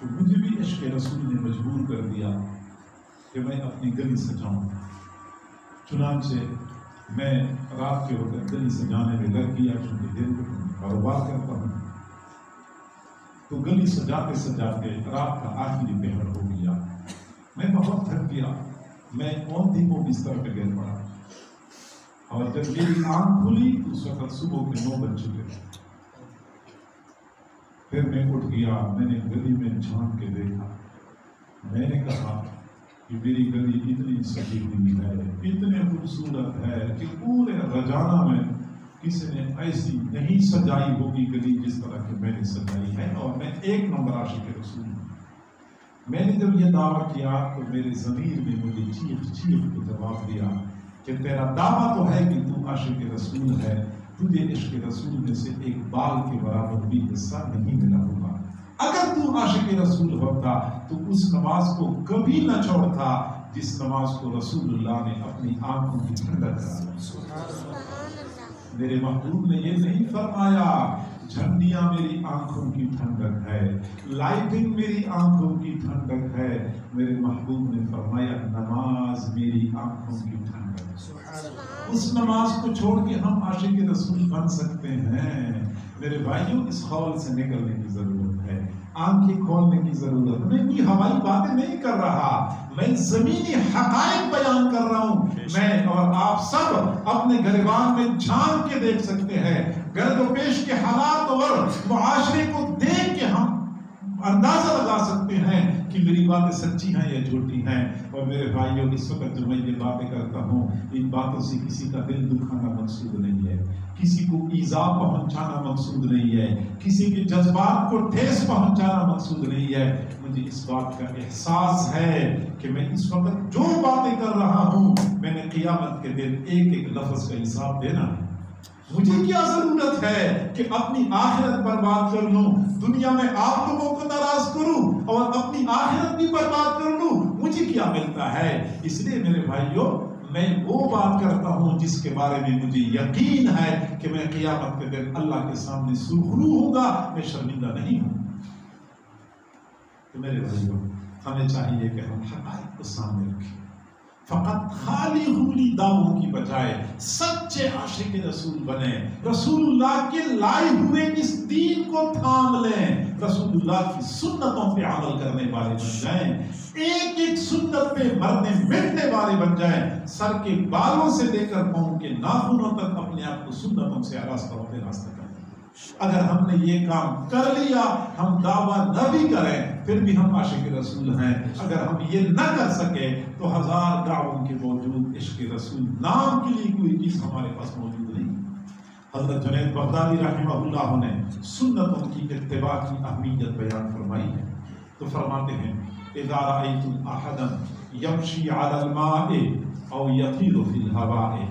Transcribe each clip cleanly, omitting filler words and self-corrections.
تو مجھے بھی عشق رسول نے مجبور کر دیا کہ میں اپنی گلی سجاؤں. چنانچہ میں رات کے وقت گلی سجانے میں لگ گیا، چونکہ دن کو کاروبار کرتا ہوں. تو گلی سجاتے سجاتے رات کا آخری پہر ہو گیا. میں بہت تھک گیا. میں اوندھی کو بستر پہ گر پڑا، اور جب میری آنکھ کھلی تو اس وقت صبح کے 9 بج چکے. پھر میں اٹھ گیا. میں نے گلی میں جھانک کے دیکھا. میں نے کہا کہ میری گلی اتنی سجی ہوئی ہے، اتنے خوبصورت ہے کہ پورے رجانہ میں کسی نے ایسی نہیں سجائی ہوگی گلی جس طرح کہ میں نے سجائی ہے، اور میں 1 نمبر عاشق رسول ہوں. میں نے جب یہ دعویٰ کیا تو میرے ضمیر نے مجھے چیخ چیخ کو جواب دیا کہ تیرا دعویٰ تو ہے کہ تو عاشق رسول ہے، تجھے عشق رسول میں سے ایک بال کے برابر بھی حصہ نہیں ملا ہوگا. اگر تو عاشق رسول ہوتا تو اس نماز کو کبھی نہ چھوڑتا جس نماز کو رسول اللہ نے اپنی آنکھوں کی ٹھنڈک کرا. میرے محبوب نے یہ نہیں فرمایا جھنڈیاں میری آنکھوں کی ٹھنڈک ہے، لائٹنگ میری آنکھوں کی ٹھنڈک ہے. میرے محبوب نے فرمایا نماز میری آنکھوں کی ٹھنڈک ہے. اس نماز کو چھوڑ کے ہم عاشق رسول بن سکتے ہیں. میرے بھائیوں، اس خول سے نکلنے کی ضرورت ہے، آنکھیں کھولنے کی ضرورت. میں کوئی ہوائی باتیں نہیں کر رہا، میں زمینی حقائق بیان کر رہا ہوں. میں اور آپ سب اپنے گریبان میں جھانک کے دیکھ سکتے ہیں. گرد و پیش کے حالات اور معاشرے کو دیکھ کے ہم اندازہ لگا سکتے ہیں کہ میری باتیں سچی ہیں یا جھوٹی ہیں. اور میرے بھائیوں، اس وقت جو میں یہ باتیں کرتا ہوں، ان باتوں سے کسی کا دل دکھانا مقصود نہیں ہے، کسی کو ایذا پہنچانا مقصود نہیں ہے، کسی کے جذبات کو ٹھیس پہنچانا مقصود نہیں ہے. مجھے اس بات کا احساس ہے کہ میں اس وقت جو باتیں کر رہا ہوں، میں نے قیامت کے دن ایک ایک لفظ کا حساب دینا ہے. مجھے کیا ضرورت ہے کہ اپنی آخرت برباد کر لوں، دنیا میں آپ لوگوں کو ناراض کروں اور اپنی آخرت بھی برباد کر لوں؟ مجھے کیا ملتا ہے؟ اس لیے میرے بھائیوں، میں وہ بات کرتا ہوں جس کے بارے میں مجھے یقین ہے کہ میں قیامت کے دن اللہ کے سامنے سرخرو ہوں گا، میں شرمندہ نہیں ہوں. تو میرے بھائیوں، ہمیں چاہیے کہ ہم حقائق کو سامنے رکھیں، فقط خالی حملی دعووں کی بجائے سچے عاشق رسول بنیں، رسول اللہ کے لائے ہوئے اس دین کو تھام لیں، رسول اللہ کی سنتوں پہ عمل کرنے والے بن جائیں، ایک ایک سنت پہ مرنے مٹنے والے بن جائیں، سر کے بالوں سے لے کر پاؤں کے ناخنوں تک اپنے آپ کو سنتوں سے راستہ کریں. اگر ہم نے یہ کام کر لیا، ہم دعویٰ نہ بھی کریں پھر بھی ہم عاشق رسول ہیں. اگر ہم یہ نہ کر سکے تو 1000 دعووں کے موجود عشق رسول نام کے لیے کوئی چیز ہمارے پاس موجود نہیں. حضرت جنید بغدادی رحمہ اللہ نے سنتوں کی اتباع کی اہمیت بیان فرمائی ہے. تو فرماتے ہیں اذا رأيتم احدا يمشي على الماء او يطير في الهواء،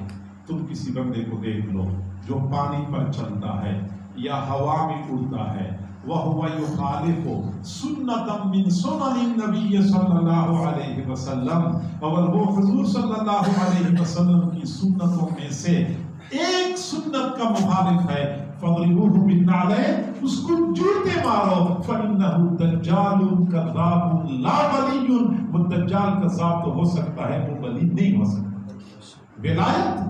تم کسی بندے کو دیکھ لو جو پانی پر چلتا ہے یا ہوا میں اڑتا ہے، وَهُوَ يُخَالِفُ سُنَّةً مِّن سُنَنِ النَّبِيِّ صلی اللہ علیہ وسلم، اور وہ حضور صلی اللہ علیہ وسلم کی سنتوں میں سے ایک سنت کا مخالف ہے، فَضْرِبُوهُ بِالنَّعْلَيْنِ، اس کو جوتے مارو، فَإِنَّهُ دَجَّالٌ كَذَّابٌ لَا وَلِيٌّ، وہ دجال کذاب تو ہو سکتا ہے، وہ ولی نہیں ہو سکتا. ولایت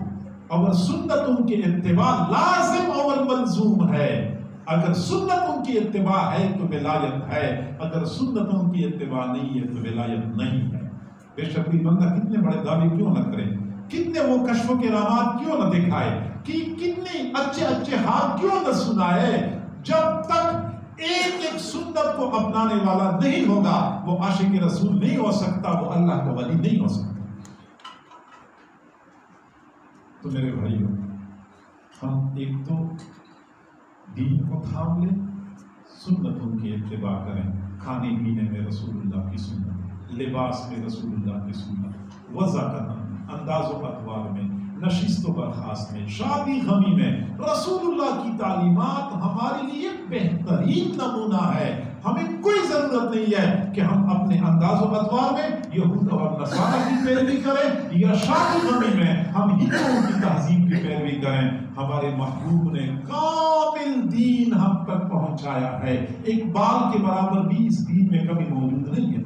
اور سنتوں کے اتباع لازم اور ملزوم ہے. اگر سنتوں کی اتباع ہے تو ولایت ہے، اگر سنتوں کی اتباع نہیں ہے تو ولایت نہیں ہے. بے شک کوئی بندہ کتنے بڑے دعوے کیوں نہ کرے، کتنے وہ کشف و کرامات کیوں نہ دکھائے، کتنے اچھے اچھے حال کیوں نہ سنائے، جب تک ایک ایک سنت کو اپنانے والا نہیں ہوگا وہ عاشق رسول نہیں ہو سکتا، وہ اللہ کا ولی نہیں ہو سکتا. تو میرے بھائیوں، ہم ایک تو دین کو تھام لیں، سنتوں کی اتباع کریں، کھانے پینے میں رسول اللہ کی سنت، لباس میں رسول اللہ کی سنت، وضع کرنا، انداز و اطوار میں، نشست و برخاست میں، شادی غمی میں رسول اللہ کی تعلیمات ہمارے لیے بہترین نمونہ ہے. ہمیں کوئی ضرورت نہیں ہے کہ ہم اپنے انداز و اطوار میں یہود اور نصارہ کی پیروی کریں یا شادی غمی میں ہم ہندوؤں کی تہذیب کی پیروی کریں. ہمارے محبوب نے کامل دین ہم تک پہنچایا ہے، ایک بال کے برابر بھی اس دین میں کبھی موجود نہیں ہے.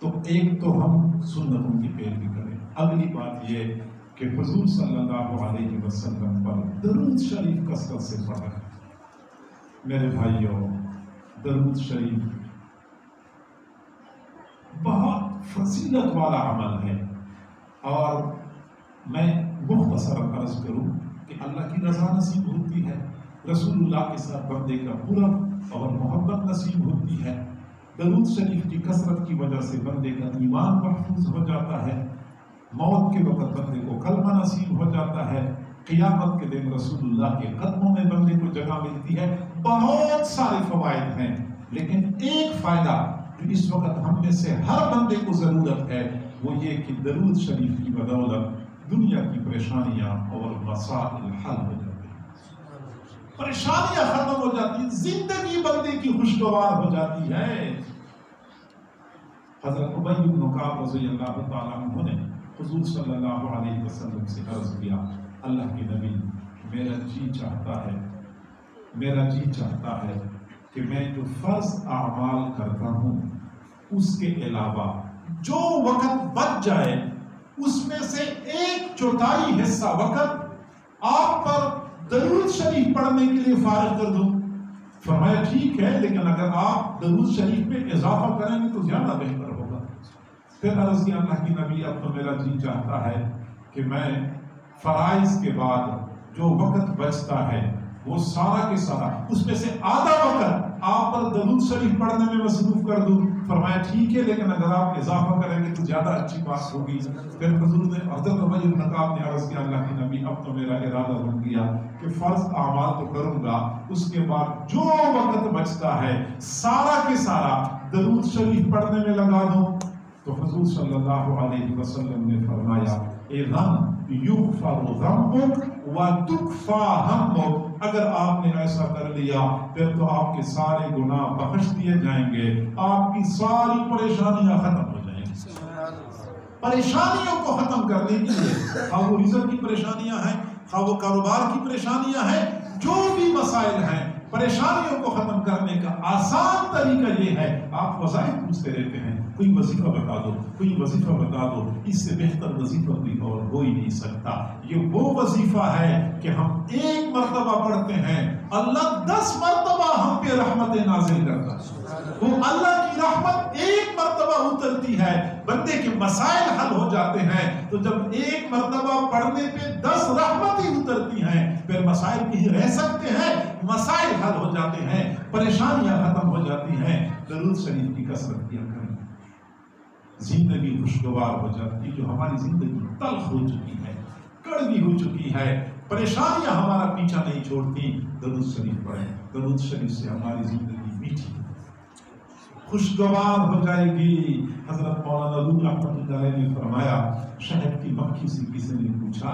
تو ایک تو ہم سنتوں کی پیروی کریں. اگلی بات یہ کہ حضور صلی اللہ علیہ وسلم پر درود شریف کثرت سے پڑھیں. میرے بھائیوں، درود شریف بہت فضیلت والا عمل ہے، اور میں مختصر عرض کروں کہ اللہ کی رضا نصیب ہوتی ہے، رسول اللہ کے ساتھ بندے کا قرب اور محبت نصیب ہوتی ہے. درود شریف کی کثرت کی وجہ سے بندے کا ایمان محفوظ ہو جاتا ہے، موت کے وقت بندے کو کلمہ نصیب ہو جاتا ہے، قیامت کے دن رسول اللہ کے قدموں میں بندے کو جگہ ملتی ہے. بہت سارے فوائد ہیں، لیکن ایک فائدہ جو اس وقت ہم میں سے ہر بندے کو ضرورت ہے وہ یہ کہ درود شریف کی بدولت دنیا کی پریشانیاں اور مسائل حل ہو جاتے ہیں، پریشانیاں ختم ہو جاتی ہیں، زندگی بندے کی خوشگوار ہو جاتی ہے. حضرت ابی بن کعب رضی اللہ تعالیٰ عنہ نے حضور صلی اللہ علیہ وسلم سے عرض کیا، اللہ کے نبی، میرا جی چاہتا ہے کہ میں جو فرض اعمال کرتا ہوں اس کے علاوہ جو وقت بچ جائے اس میں سے 1/4 حصہ وقت آپ پر درود شریف پڑھنے کے لیے فارغ کر دوں. فرمایا ٹھیک ہے، لیکن اگر آپ درود شریف میں اضافہ کریں گے تو زیادہ بہتر ہوگا. پھر عرض کیا، اللہ کی نبی، اب تو میرا جی چاہتا ہے کہ میں فرائض کے بعد جو وقت بچتا ہے وہ سارا کے سارا اس میں سے آدھا وقت آپ پر درود شریف پڑھنے میں مصروف کر دوں. فرمایا ٹھیک ہے، لیکن اگر آپ اضافہ کریں گے تو زیادہ اچھی بات ہوگی. پھر حضور نے حضرت ابی بن کعب نے عرض کیا، اللہ کی نبی، اب تو میرا ارادہ بن گیا کہ فرض اعمال تو کروں گا، اس کے بعد جو وقت بچتا ہے سارا کے سارا درود شریف پڑھنے میں لگا دوں. تو حضور صلی اللہ علیہ وسلم نے فرمایا، اذن یغفر ذنبک وتکفی ہمک، اگر آپ نے ایسا کر لیا پھر تو آپ کے سارے گناہ بخش دیے جائیں گے، آپ کی ساری پریشانیاں ختم ہو جائیں گی. پریشانیوں کو ختم کرنے کے لیے، خواہ وہ رزق کی پریشانیاں ہیں، خواہ وہ کاروبار کی پریشانیاں ہیں، جو بھی مسائل ہیں، پریشانیوں کو ختم کرنے کا آسان طریقہ یہ ہے. آپ وظائف پوچھتے رہتے ہیں، کوئی وظیفہ بتا دو، کوئی وظیفہ بتا دو. اس سے بہتر وظیفہ کوئی اور ہو ہی نہیں سکتا. یہ وہ وظیفہ ہے کہ ہم 1 مرتبہ پڑھتے ہیں، اللہ 10 مرتبہ ہم پہ رحمت نازل کرتا ہے. وہ اللہ کی رحمت 1 مرتبہ اترتی ہے، بندے کے مسائل حل ہو جاتے ہیں. تو جب 1 مرتبہ پڑھنے پہ 10 رحمتیں اترتی ہیں، پھر مسائل کہیں رہ سکتے ہیں، مسائل حل ہو جاتے ہیں، پریشانیاں ختم ہو جاتی ہیں. درود شریف کی کثرت کیا کریں، زندگی خوشگوار ہو جاتی. جو ہماری زندگی تلخ ہو چکی ہے، کڑوی ہو چکی ہے، پریشانیاں ہمارا پیچھا نہیں چھوڑتی، درود شریف پڑھیں. درود شریف سے ہماری زندگی میٹھی خوشگوار ہو جائے گی. حضرت مولانا روم رحمۃ اللہ علیہ نے فرمایا، شہد کی مکھی سے کسی نے پوچھا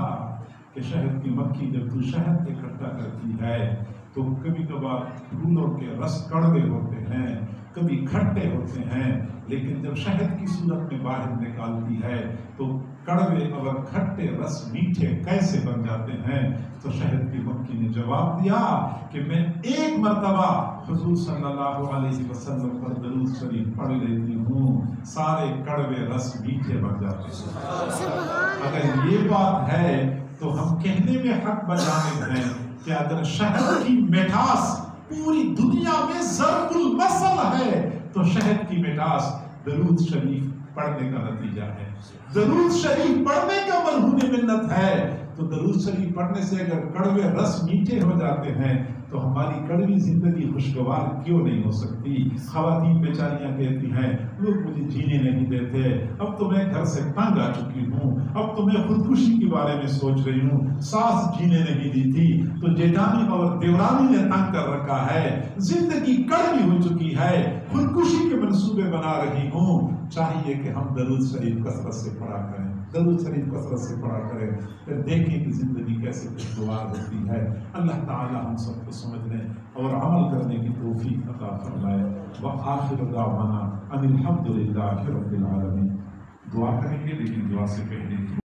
کہ شہد کی مکھی جب تو شہد اکٹھا کرتی ہے تو کبھی کبھار پھولوں کے رس کڑوے ہوتے ہیں، کبھی کھٹے ہوتے ہیں، لیکن جب شہد کی صورت میں باہر نکالتی ہے تو کڑوے اور کھٹے رس میٹھے کیسے بن جاتے ہیں؟ تو شہد کی مکھی نے جواب دیا کہ میں 1 مرتبہ حضور صلی اللہ علیہ وسلم پر درود شریف پڑھ لیتی ہوں، سارے کڑوے رس میٹھے بن جاتے ہیں. اگر یہ بات ہے تو ہم کہنے میں حق بجانب ہیں کہ اگر شہد کی مٹھاس پوری دنیا میں ضرب المثل ہے تو شہد کی مٹھاس درود شریف پڑھنے کا نتیجہ ہے. درود شریف پڑھنے کا مرہون منت ہے. تو درود شریف پڑھنے سے اگر کڑوے رس میٹھے ہو جاتے ہیں تو ہماری کڑوی زندگی خوشگوار کیوں نہیں ہو سکتی؟ خواتین بیچاریاں کہتی ہیں، لوگ مجھے جینے نہیں دیتے، اب تو میں گھر سے تنگ آ چکی ہوں، اب تو میں خودکشی کے بارے میں سوچ رہی ہوں، ساس جینے نہیں دی تھی تو جیٹھانی اور دیورانی نے تنگ کر رکھا ہے، زندگی کڑوی ہو چکی ہے، خودکشی کے منصوبے بنا رہی ہوں. چاہیے کہ ہم درود شریف کثرت سے پڑھا کریں. درود شریف کثرت سے پڑھا کریں، پھر دیکھیں کہ زندگی کیسے خوشگوار ہوتی ہے۔ اللہ تعالی ہم سب کو سمجھنے اور عمل کرنے کی توفیق عطا فرمائے۔ وآخر دعوانا ان الحمد للہ رب العالمین۔ دعا کریں گے لیکن دعا سے پہلے